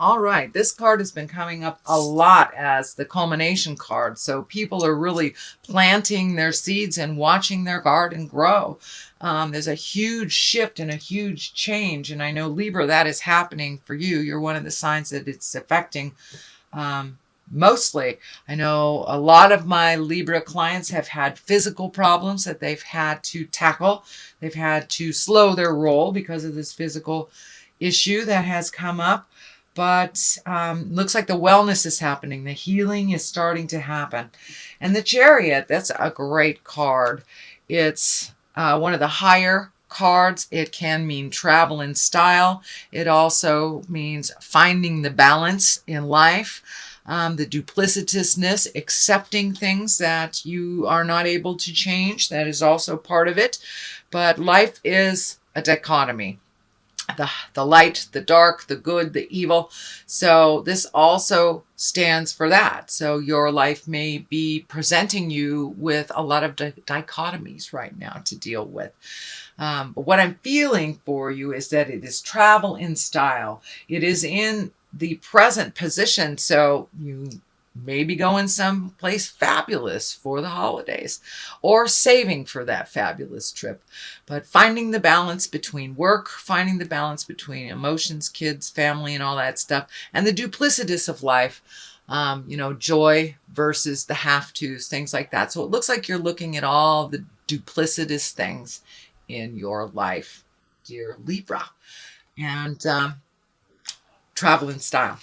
All right. This card has been coming up a lot as the culmination card. So people are really planting their seeds and watching their garden grow. There's a huge shift and a huge change. And I know, Libra, that is happening for you. You're one of the signs that it's affecting mostly. I know a lot of my Libra clients have had physical problems that they've had to tackle. They've had to slow their roll because of this physical issue that has come up. But looks like the wellness is happening. The healing is starting to happen. And the Chariot, that's a great card. It's one of the higher cards. It can mean travel in style. It also means finding the balance in life. The duplicitousness, accepting things that you are not able to change. That is also part of it. But life is a dichotomy. The light, the dark, the good, the evil. So this also stands for that. So your life may be presenting you with a lot of dichotomies right now to deal with. But what I'm feeling for you is that it is travel in style. It is in the present position. So you maybe going someplace fabulous for the holidays or saving for that fabulous trip. But finding the balance between work, finding the balance between emotions, kids, family, and all that stuff, and the duplicitous of life, joy versus the have-tos, things like that. So it looks like you're looking at all the duplicitous things in your life, dear Libra. And travel in style.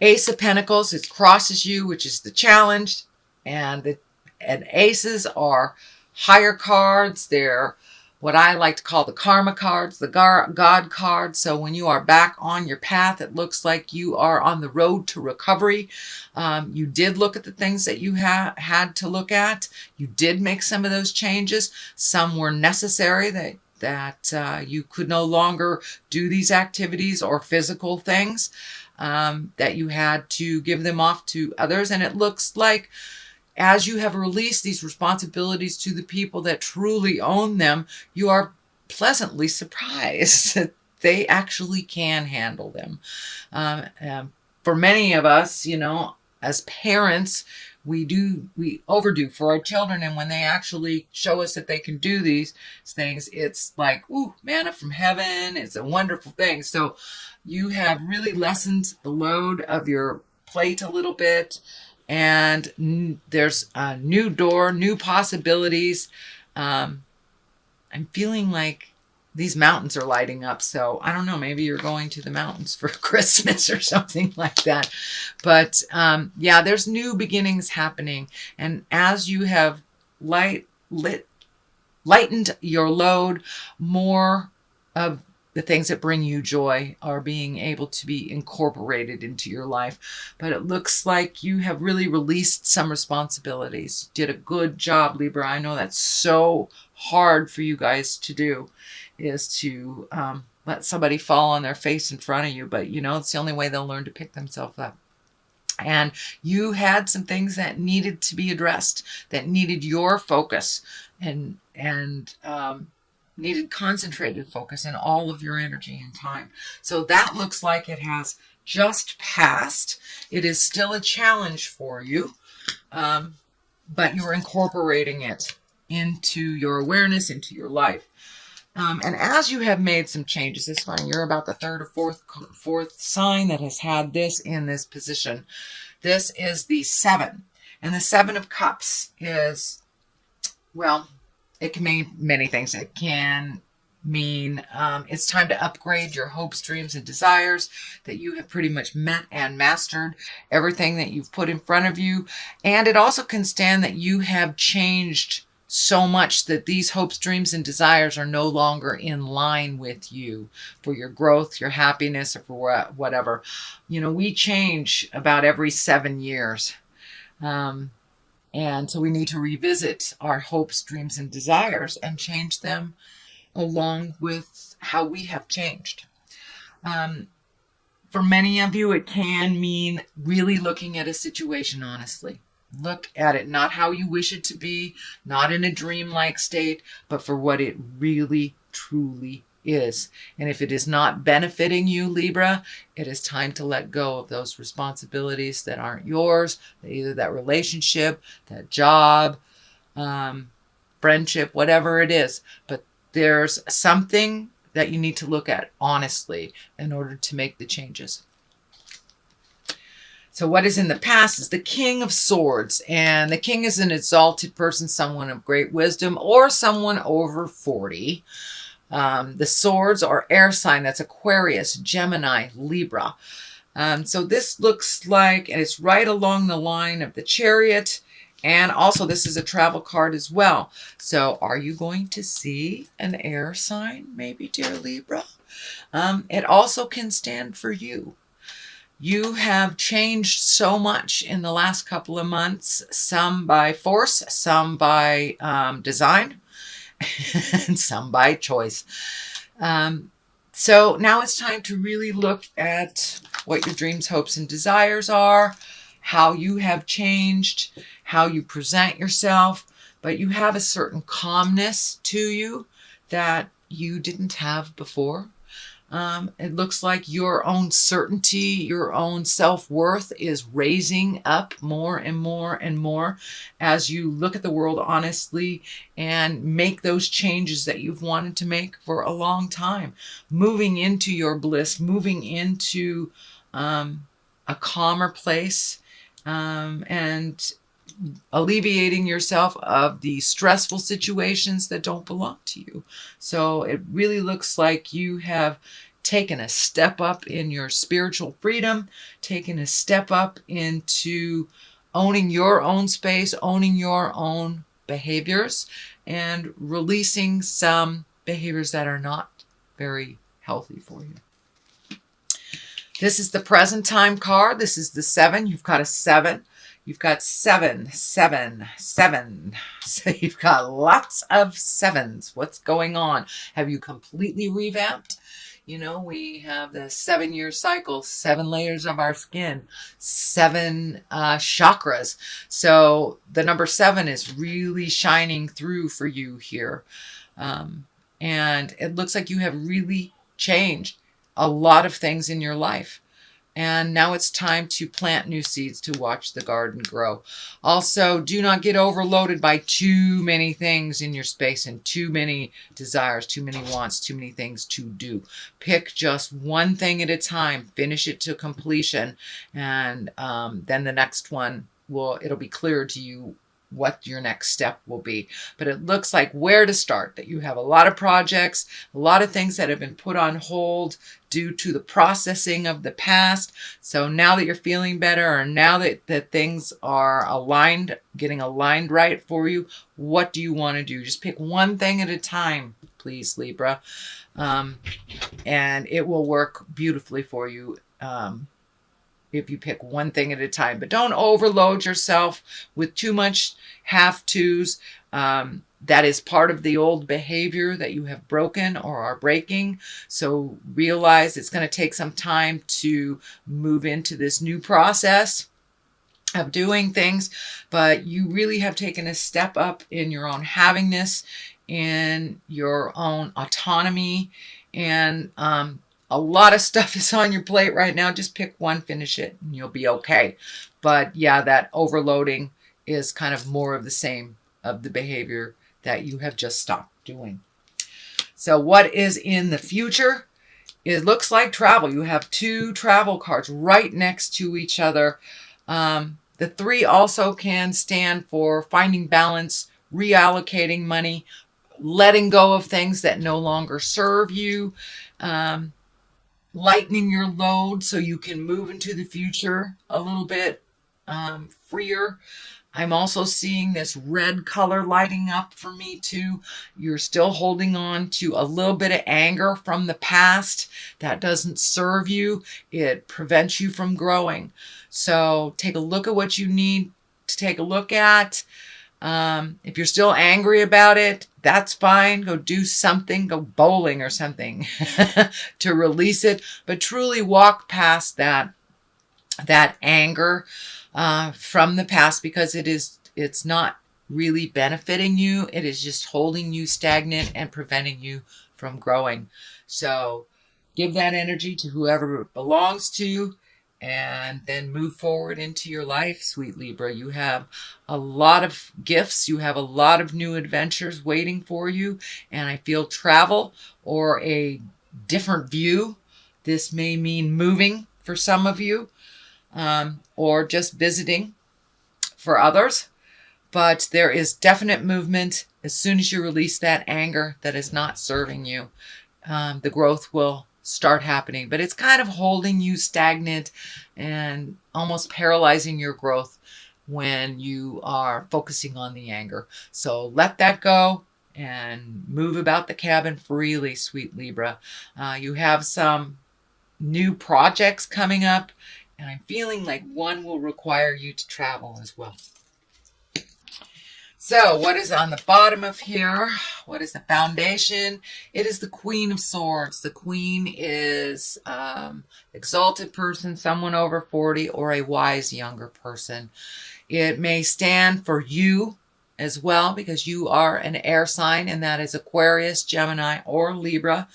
Ace of Pentacles, it crosses you, which is the challenge. And aces are higher cards. They're what I like to call the karma cards, the God cards. So when you are back on your path, it looks like you are on the road to recovery. You did look at the things that you had to look at. You did make some of those changes. Some were necessary that you could no longer do these activities or physical things. That you had to give them off to others. And it looks like as you have released these responsibilities to the people that truly own them, you are pleasantly surprised that they actually can handle them. For many of us, as parents, we overdo for our children, and when they actually show us that they can do these things, it's like, ooh, manna from heaven. It's a wonderful thing. So you have really lessened the load of your plate a little bit, and there's a new door, new possibilities. I'm feeling like these mountains are lighting up. So I don't know, maybe you're going to the mountains for Christmas or something like that. But yeah, there's new beginnings happening. And as you have lightened your load, more of the things that bring you joy are being able to be incorporated into your life. But it looks like you have really released some responsibilities. You did a good job, Libra. I know that's so hard for you guys to do, is to let somebody fall on their face in front of you. But, it's the only way they'll learn to pick themselves up. And you had some things that needed to be addressed, that needed your focus and needed concentrated focus and all of your energy and time. So that looks like it has just passed. It is still a challenge for you, but you're incorporating it into your awareness, into your life. And as you have made some changes, it's funny, you're about the third or fourth sign that has had this in this position. This is the 7. And the 7 of Cups is, well, it can mean many things. It can mean it's time to upgrade your hopes, dreams, and desires, that you have pretty much met and mastered everything that you've put in front of you. And it also can stand that you have changed so much that these hopes, dreams, and desires are no longer in line with you for your growth, your happiness, or for whatever. We change about every 7 years. And so we need to revisit our hopes, dreams, and desires and change them along with how we have changed. For many of you, it can mean really looking at a situation honestly. Look at it, not how you wish it to be, not in a dreamlike state, but for what it really, truly is. And if it is not benefiting you, Libra, it is time to let go of those responsibilities that aren't yours, either that relationship, that job, friendship, whatever it is. But there's something that you need to look at honestly in order to make the changes. So what is in the past is the King of Swords. And the king is an exalted person, someone of great wisdom, or someone over 40. The swords are air sign. That's Aquarius, Gemini, Libra. So this looks like, and it's right along the line of the Chariot. And also this is a travel card as well. So are you going to see an air sign, maybe, dear Libra? It also can stand for you. You have changed so much in the last couple of months, some by force, some by design, and some by choice. So now it's time to really look at what your dreams, hopes, and desires are, how you have changed, how you present yourself, but you have a certain calmness to you that you didn't have before. It looks like your own certainty, your own self-worth is raising up more and more and more as you look at the world honestly and make those changes that you've wanted to make for a long time. Moving into your bliss, moving into a calmer place, and alleviating yourself of the stressful situations that don't belong to you. So it really looks like you have taken a step up in your spiritual freedom, taken a step up into owning your own space, owning your own behaviors, and releasing some behaviors that are not very healthy for you. This is the present time card. This is the 7. You've got a 7. You've got 7, 7, 7. So you've got lots of 7s. What's going on? Have you completely revamped? You know, we have the 7-year cycle, 7 layers of our skin, 7 chakras. So the number 7 is really shining through for you here. And it looks like you have really changed a lot of things in your life. And now it's time to plant new seeds to watch the garden grow. Also, do not get overloaded by too many things in your space and too many desires, too many wants, too many things to do. Pick just one thing at a time, finish it to completion, and then the next one it'll be clear to you what your next step will be. But it looks like where to start, that you have a lot of projects, a lot of things that have been put on hold due to the processing of the past. So now that you're feeling better, or now that things are aligned, getting aligned right for you, what do you want to do? Just pick one thing at a time, please, Libra. And it will work beautifully for you. If you pick one thing at a time. But don't overload yourself with too much have-tos. That is part of the old behavior that you have broken or are breaking. So realize it's going to take some time to move into this new process of doing things. But you really have taken a step up in your own havingness, in your own autonomy, and a lot of stuff is on your plate right now. Just pick one, finish it, and you'll be okay. But yeah, that overloading is kind of more of the same of the behavior that you have just stopped doing. So what is in the future? It looks like travel. You have 2 travel cards right next to each other. The 3 also can stand for finding balance, reallocating money, letting go of things that no longer serve you, lightening your load so you can move into the future a little bit freer. I'm also seeing this red color lighting up for me too. You're still holding on to a little bit of anger from the past that doesn't serve you. It prevents you from growing. So take a look at what you need to take a look at. If you're still angry about it, that's fine. Go do something, go bowling or something to release it. But truly walk past that anger from the past, because it's not really benefiting you. It is just holding you stagnant and preventing you from growing. So give that energy to whoever it belongs to, and then move forward into your life, sweet Libra. You have a lot of gifts. You have a lot of new adventures waiting for you. And I feel travel or a different view. This may mean moving for some of you, or just visiting for others. But there is definite movement. As soon as you release that anger that is not serving you, the growth will start happening. But it's kind of holding you stagnant and almost paralyzing your growth when you are focusing on the anger. So let that go and move about the cabin freely, sweet Libra. You have some new projects coming up, and I'm feeling like one will require you to travel as well. So what is on the bottom of here? What is the foundation? It is the Queen of Swords. The Queen is exalted person, someone over 40, or a wise younger person. It may stand for you as well, because you are an air sign, and that is Aquarius, Gemini, or Libra.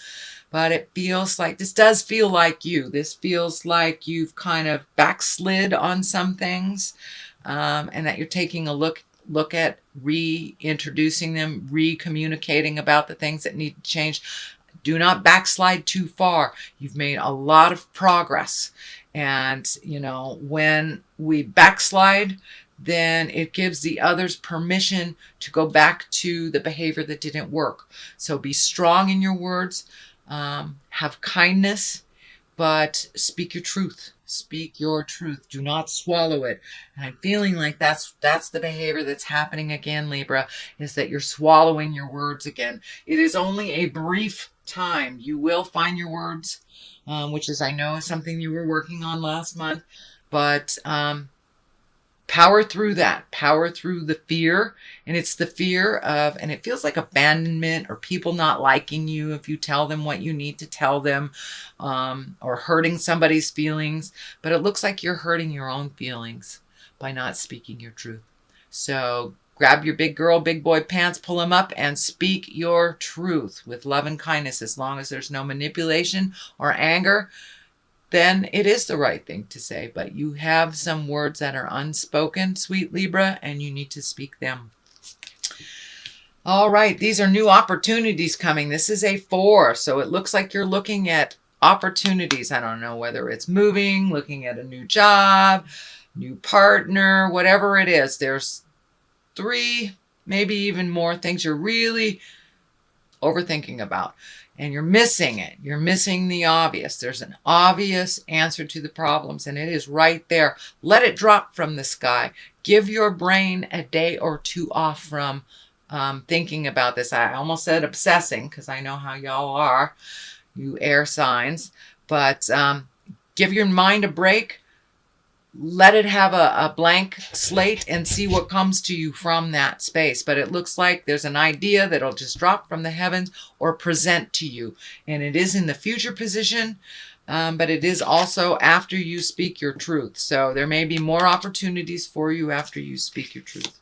But it feels like, this does feel like you. This feels like you've kind of backslid on some things, and that you're taking a look at reintroducing them, re-communicating about the things that need to change. Do not backslide too far. You've made a lot of progress. And, you know, when we backslide, then it gives the others permission to go back to the behavior that didn't work. So be strong in your words, have kindness, but speak your truth. Speak your truth. Do not swallow it. And I'm feeling like that's the behavior that's happening again, Libra, is that you're swallowing your words again. It is only a brief time. You will find your words, which is, I know, something you were working on last month. But power through that. Power through the fear. And it's the fear of, and it feels like abandonment or people not liking you if you tell them what you need to tell them, or hurting somebody's feelings. But it looks like you're hurting your own feelings by not speaking your truth. So grab your big girl, big boy pants, pull them up, and speak your truth with love and kindness. As long as there's no manipulation or anger, then it is the right thing to say. But you have some words that are unspoken, sweet Libra, and you need to speak them. All right, these are new opportunities coming. This is a 4, so it looks like you're looking at opportunities. I don't know whether it's moving, looking at a new job, new partner, whatever it is. There's 3, maybe even more things you're really overthinking about. And you're missing it. You're missing the obvious. There's an obvious answer to the problems, and it is right there. Let it drop from the sky. Give your brain a day or 2 off from thinking about this. I almost said obsessing, because I know how y'all are, you air signs. But give your mind a break. Let it have a blank slate and see what comes to you from that space. But it looks like there's an idea that'll just drop from the heavens or present to you. And it is in the future position, but it is also after you speak your truth. So there may be more opportunities for you after you speak your truth.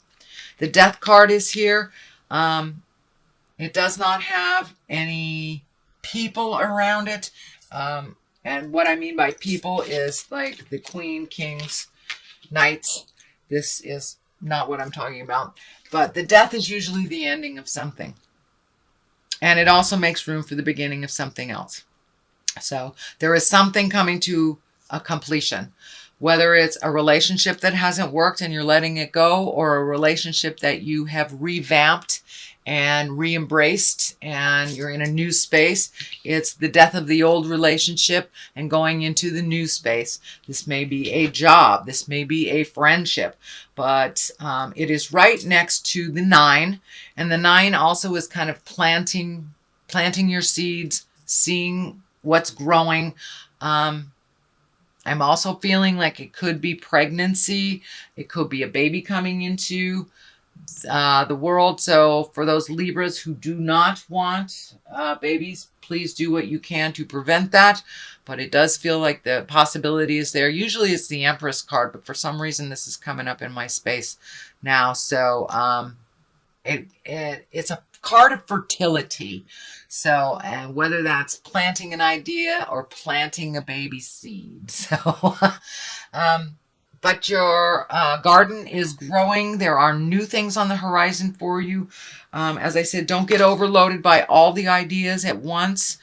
The Death card is here. It does not have any people around it. And what I mean by people is like the Queen, Kings, Knights. This is not what I'm talking about. But the Death is usually the ending of something. And it also makes room for the beginning of something else. So there is something coming to a completion. Whether it's a relationship that hasn't worked and you're letting it go, or a relationship that you have revamped and re-embraced and you're in a new space. It's the death of the old relationship and going into the new space. This may be a job. This may be a friendship. But it is right next to the 9. And the 9 also is kind of planting your seeds, seeing what's growing. I'm also feeling like it could be pregnancy. It could be a baby coming into the world. So for those Libras who do not want babies, please do what you can to prevent that. But it does feel like the possibility is there. Usually it's the Empress card, but for some reason this is coming up in my space now. So it's a card of fertility. So, and whether that's planting an idea or planting a baby seed. So, but your garden is growing. There are new things on the horizon for you. As I said, don't get overloaded by all the ideas at once.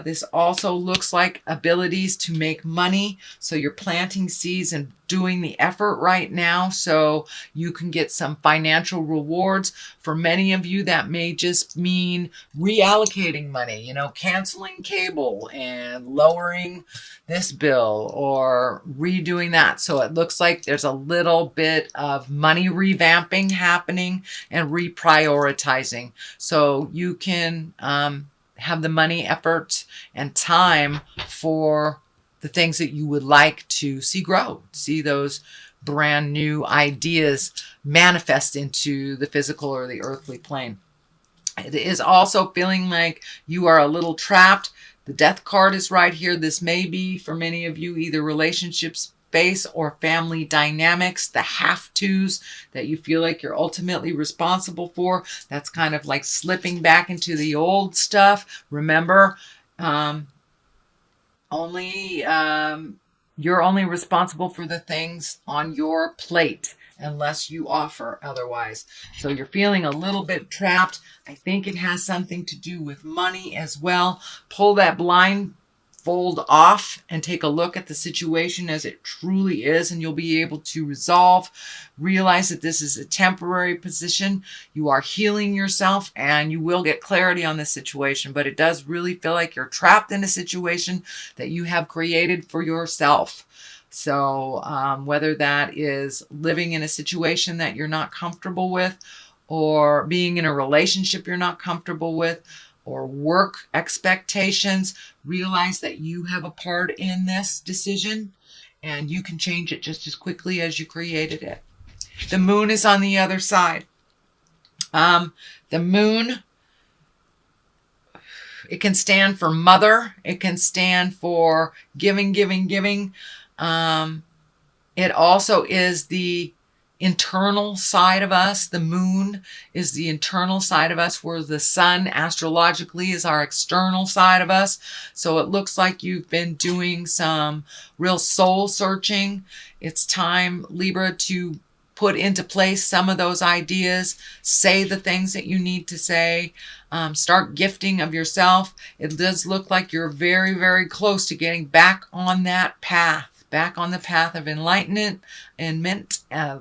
This also looks like abilities to make money. So you're planting seeds and doing the effort right now so you can get some financial rewards. For many of you, that may just mean reallocating money, you know, canceling cable and lowering this bill or redoing that. So it looks like there's a little bit of money revamping happening and reprioritizing. So you can have the money, effort, and time for the things that you would like to see grow, see those brand new ideas manifest into the physical or the earthly plane. It is also feeling like you are a little trapped. The death card is right here. This may be for many of you either relationships space or family dynamics, the have-tos that you feel like you're ultimately responsible for. That's kind of like slipping back into the old stuff. Remember, you're only responsible for the things on your plate unless you offer otherwise. So you're feeling a little bit trapped. I think it has something to do with money as well. Pull that blindfold off and take a look at the situation as it truly is, and you'll be able to realize that this is a temporary position. You are healing yourself and you will get clarity on the situation, but it does really feel like you're trapped in a situation that you have created for yourself. So whether that is living in a situation that you're not comfortable with, or being in a relationship you're not comfortable with, or work expectations, realize that you have a part in this decision and you can change it just as quickly as you created it. The moon is on the other side. The moon, it can stand for mother. It can stand for giving, giving, giving. It also is the internal side of us. The moon is the internal side of us, where the sun astrologically is our external side of us. So it looks like you've been doing some real soul searching. It's time, Libra, to put into place some of those ideas, say the things that you need to say, start gifting of yourself. It does look like you're very, very close to getting back on that path. Back on the path of enlightenment and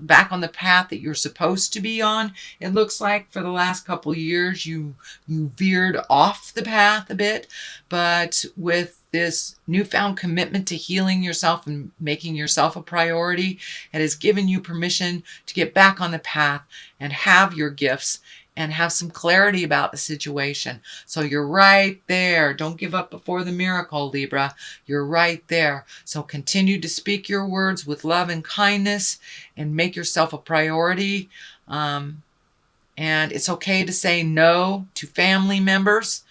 back on the path that you're supposed to be on. It looks like for the last couple of years you veered off the path a bit, but with this newfound commitment to healing yourself and making yourself a priority, it has given you permission to get back on the path and have your gifts and have some clarity about the situation. So you're right there. Don't give up before the miracle, Libra. You're right there. So continue to speak your words with love and kindness and make yourself a priority. And it's okay to say no to family members,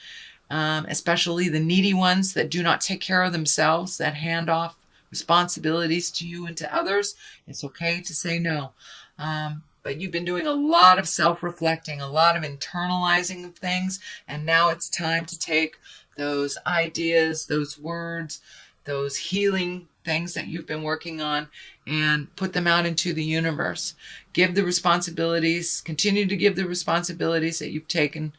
especially the needy ones that do not take care of themselves, that hand off responsibilities to you and to others. It's okay to say no. But you've been doing a lot of self-reflecting, a lot of internalizing of things, and now it's time to take those ideas, those words, those healing things that you've been working on and put them out into the universe. Give the responsibilities, continue to give the responsibilities that you've taken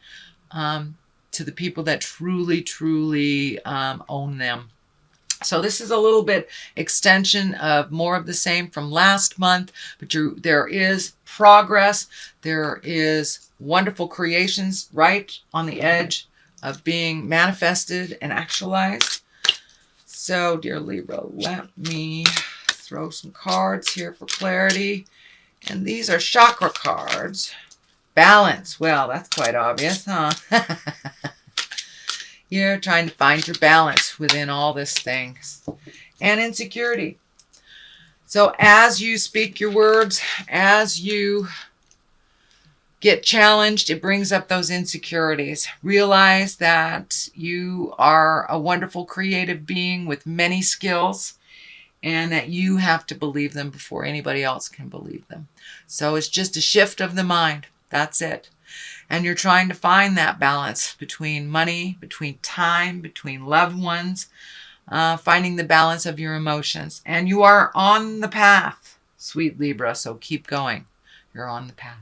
to the people that truly, truly own them. So this is a little bit extension of more of the same from last month, but there is progress. There is wonderful creations right on the edge of being manifested and actualized. So, dear Libra, let me throw some cards here for clarity. And these are chakra cards. Balance. Well, that's quite obvious, huh? You're trying to find your balance within all this things. And insecurity. So as you speak your words, as you get challenged, it brings up those insecurities. Realize that you are a wonderful creative being with many skills, and that you have to believe them before anybody else can believe them. So it's just a shift of the mind. That's it. And you're trying to find that balance between money, between time, between loved ones, finding the balance of your emotions. And you are on the path, sweet Libra, so keep going. You're on the path.